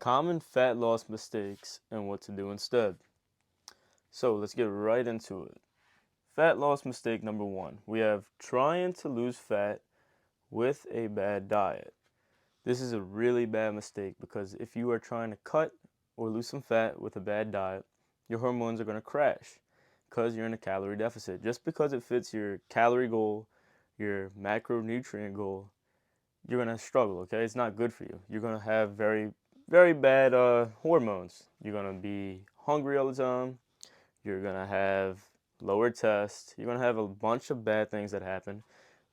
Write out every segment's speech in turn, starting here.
Common fat loss mistakes and what to do instead. So let's get right into it. Fat loss mistake number one. We have trying to lose fat with a bad diet. This is a really bad mistake because if you are trying to cut or lose some fat with a bad diet, your hormones are going to crash because you're in a calorie deficit. Just because it fits your calorie goal, your macronutrient goal, you're going to struggle, okay? It's not good for you. You're going to have very bad hormones. You're going to be hungry all the time. You're going to have lower tests. You're going to have a bunch of bad things that happen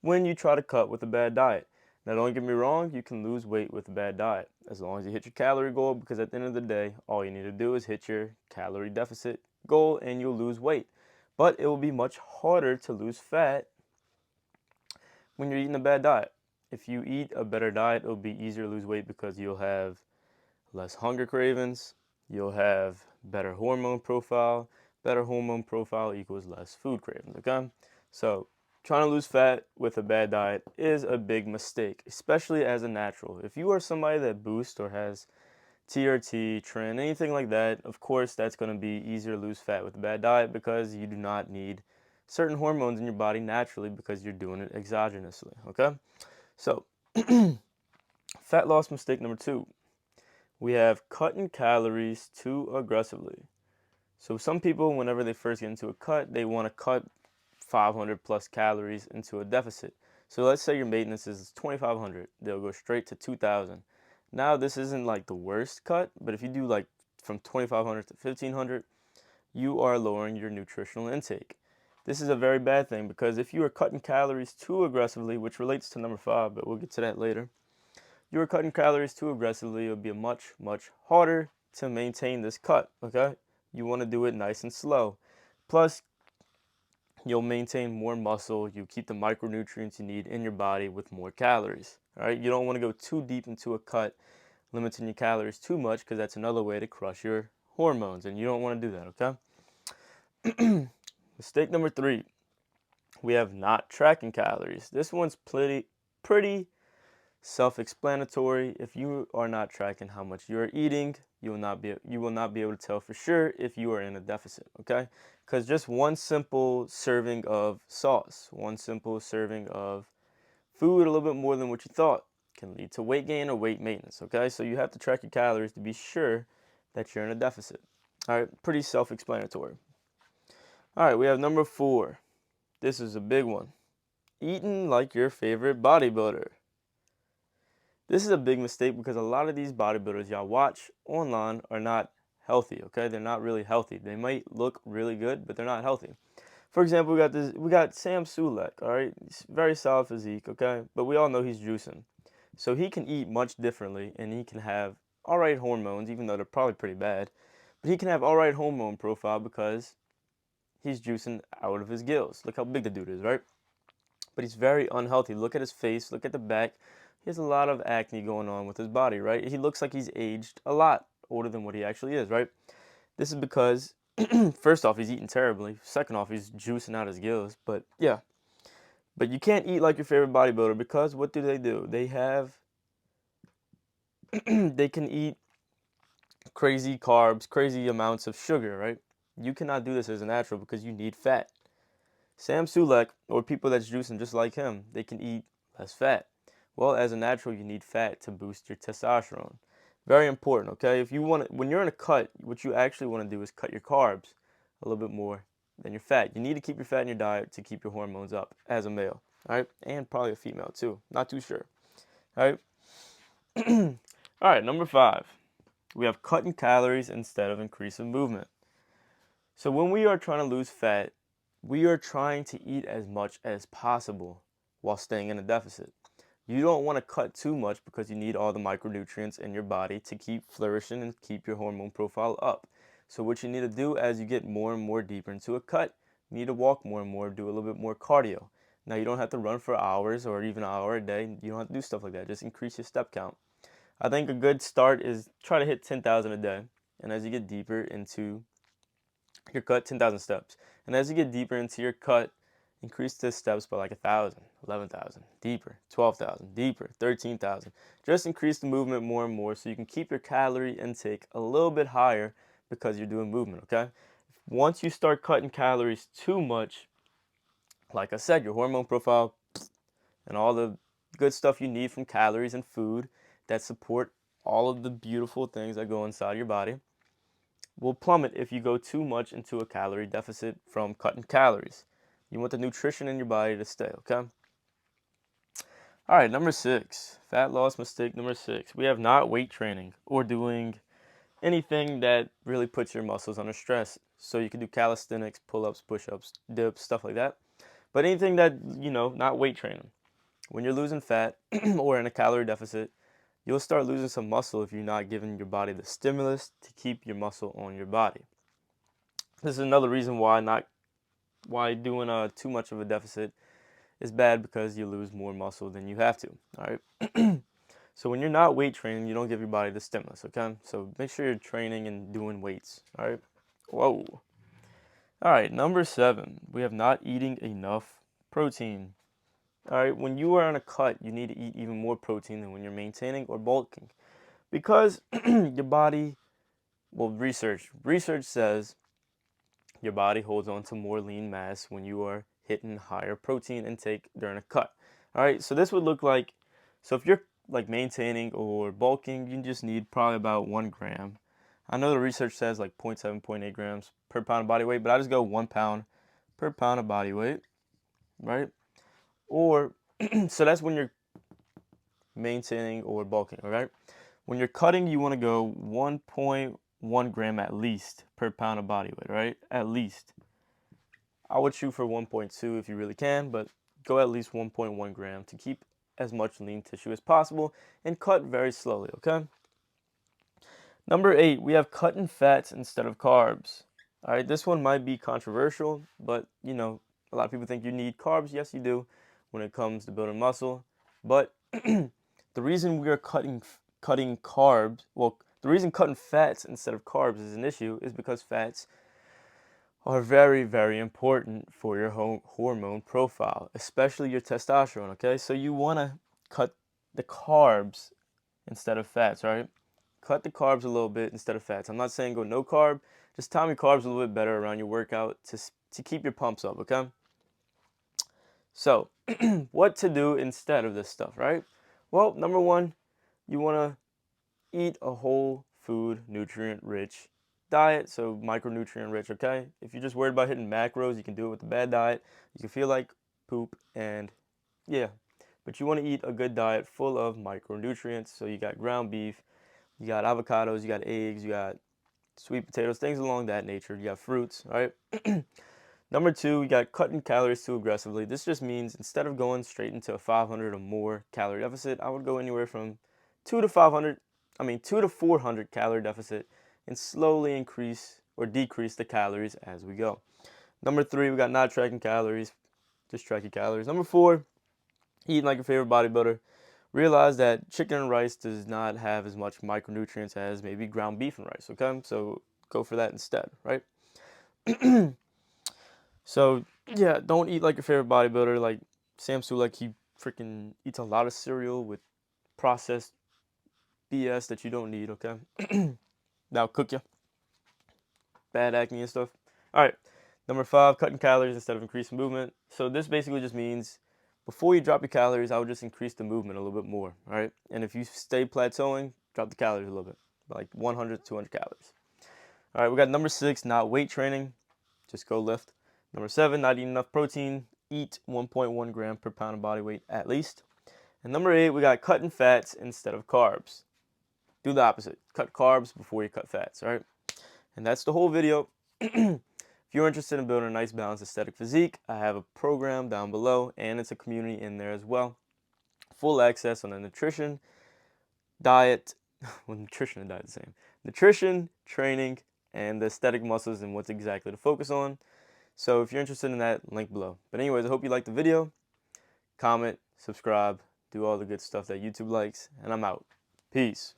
when you try to cut with a bad diet. Now, don't get me wrong, you can lose weight with a bad diet as long as you hit your calorie goal, because at the end of the day, all you need to do is hit your calorie deficit goal and you'll lose weight. But it will be much harder to lose fat when you're eating a bad diet. If you eat a better diet, it'll be easier to lose weight because you'll have less hunger cravings, you'll have better hormone profile. Better hormone profile equals less food cravings, okay? So trying to lose fat with a bad diet is a big mistake, especially as a natural. If you are somebody that boosts or has TRT, tren, anything like that, of course that's going to be easier to lose fat with a bad diet because you do not need certain hormones in your body naturally because you're doing it exogenously, okay? So, fat loss mistake number two. We have cutting calories too aggressively. So some people, whenever they first get into a cut, they want to cut 500 plus calories into a deficit. So let's say your maintenance is 2,500. They'll go straight to 2,000. Now this isn't like the worst cut, but if you do like from 2,500 to 1,500, you are lowering your nutritional intake. This is a very bad thing because if you are cutting calories too aggressively, which relates to number five, but we'll get to that later, you are cutting calories too aggressively, it'll be much harder to maintain this cut, okay? You want to do it nice and slow. Plus, you'll maintain more muscle, you keep the micronutrients you need in your body with more calories, all right? You don't want to go too deep into a cut, limiting your calories too much because that's another way to crush your hormones, and you don't want to do that, okay? Mistake number three, we have not tracking calories. This one's pretty self-explanatory. If you are not tracking how much you are eating, you will not be able to tell for sure if you are in a deficit, okay? Because just one simple serving of sauce, one simple serving of food, a little bit more than what you thought, can lead to weight gain or weight maintenance, okay? So you have to track your calories to be sure that you're in a deficit. All right, pretty self-explanatory. All right, we have number four. This is a big one. Eating like your favorite bodybuilder. This is a big mistake because a lot of these bodybuilders y'all watch online are not healthy, okay? They're not really healthy. They might look really good, but they're not healthy. For example, we got Sam Sulek, all right? He's very solid physique, okay? But we all know he's juicing. So he can eat much differently and he can have all right hormones, even though they're probably pretty bad. But he can have all right hormone profile because he's juicing out of his gills. Look how big the dude is, right? But he's very unhealthy. Look at his face, look at the back. He has a lot of acne going on with his body, right? He looks like he's aged a lot older than what he actually is, right? This is because, first off, he's eating terribly. Second off, he's juicing out his gills. But yeah, but you can't eat like your favorite bodybuilder because what do? They have, they can eat crazy carbs, crazy amounts of sugar, right? You cannot do this as a natural because you need fat. Sam Sulek, or people that's juicing just like him, they can eat less fat. Well, as a natural, you need fat to boost your testosterone. Very important, okay? If you want when you're in a cut, what you actually want to do is cut your carbs a little bit more than your fat. You need to keep your fat in your diet to keep your hormones up as a male, all right? And probably a female too. Not too sure, all right? All right, number five. We have cutting calories instead of increasing movement. So when we are trying to lose fat, we are trying to eat as much as possible while staying in a deficit. You don't want to cut too much because you need all the micronutrients in your body to keep flourishing and keep your hormone profile up. So what you need to do as you get more and more deeper into a cut, you need to walk more and more, do a little bit more cardio. Now you don't have to run for hours or even an hour a day. You don't have to do stuff like that. Just increase your step count. I think a good start is try to hit 10,000 a day. And as you get deeper into your cut, 10,000 steps. And as you get deeper into your cut, increase the steps by like 1,000, 11,000, deeper, 12,000, deeper, 13,000. Just increase the movement more and more so you can keep your calorie intake a little bit higher because you're doing movement, okay? Once you start cutting calories too much, like I said, your hormone profile and all the good stuff you need from calories and food that support all of the beautiful things that go inside your body will plummet if you go too much into a calorie deficit from cutting calories. You want the nutrition in your body to stay, okay? All right, number 6, fat loss mistake number 6. We have not weight training or doing anything that really puts your muscles under stress. So you can do calisthenics, pull-ups, push-ups, dips, stuff like that. But anything that, not weight training. When you're losing fat or in a calorie deficit, you'll start losing some muscle if you're not giving your body the stimulus to keep your muscle on your body. This is another reason why doing too much of a deficit is bad, because you lose more muscle than you have to. All right. So when you're not weight training, you don't give your body the stimulus. Okay. So make sure you're training and doing weights. All right. Whoa. All right. Number 7, we have not eating enough protein. All right. When you are on a cut, you need to eat even more protein than when you're maintaining or bulking, because your body, well, research says your body holds on to more lean mass when you are hitting higher protein intake during a cut. All right, so this would look like, so if you're like maintaining or bulking, you just need probably about 1 gram. I know the research says like 0.7, 0.8 grams per pound of body weight, but I just go 1 pound per pound of body weight, right? Or, so that's when you're maintaining or bulking, all right? When you're cutting, you want to go 1.1 gram at least per pound of body weight, right? At least. I would shoot for 1.2 if you really can, but go at least 1.1 gram to keep as much lean tissue as possible and cut very slowly, okay? Number 8, we have cutting fats instead of carbs. All right, this one might be controversial, but a lot of people think you need carbs. Yes, you do when it comes to building muscle. But the reason we are cutting carbs, well, the reason cutting fats instead of carbs is an issue is because fats are very, very important for your hormone profile, especially your testosterone, okay? So you want to cut the carbs instead of fats, right? Cut the carbs a little bit instead of fats. I'm not saying go no carb, just time your carbs a little bit better around your workout to keep your pumps up, okay? So, what to do instead of this stuff, right? Well, number 1, you want to eat a whole food, nutrient-rich diet, so micronutrient rich, okay? If you're just worried about hitting macros, you can do it with a bad diet. You can feel like poop, and yeah. But you want to eat a good diet full of micronutrients. So you got ground beef, you got avocados, you got eggs, you got sweet potatoes, things along that nature. You got fruits, right? Number 2, you got cutting calories too aggressively. This just means instead of going straight into a 500 or more calorie deficit, I would go anywhere from 2 to 400 calorie deficit and slowly increase or decrease the calories as we go. Number 3, we got not tracking calories. Just track your calories. Number 4, eating like your favorite bodybuilder. Realize that chicken and rice does not have as much micronutrients as maybe ground beef and rice, okay? So go for that instead, right? So, yeah, don't eat like your favorite bodybuilder. Like Sam Sulek, he freaking eats a lot of cereal with processed BS that you don't need, okay? That'll cook you. Bad acne and stuff. All right, number 5, cutting calories instead of increasing movement. So this basically just means before you drop your calories, I would just increase the movement a little bit more, all right? And if you stay plateauing, drop the calories a little bit, like 100 to 200 calories. All right, we got number 6, not weight training. Just go lift. Number 7, not eating enough protein. Eat 1.1 gram per pound of body weight at least. And number 8, we got cutting fats instead of carbs. Do the opposite. Cut carbs before you cut fats, all right? And that's the whole video. If you're interested in building a nice balanced aesthetic physique, I have a program down below, and it's a community in there as well. Full access on the nutrition, diet, well, nutrition and diet the same. Nutrition, training, and the aesthetic muscles and what's exactly to focus on. So if you're interested in that, link below. But anyways, I hope you liked the video. Comment, subscribe, do all the good stuff that YouTube likes, and I'm out. Peace.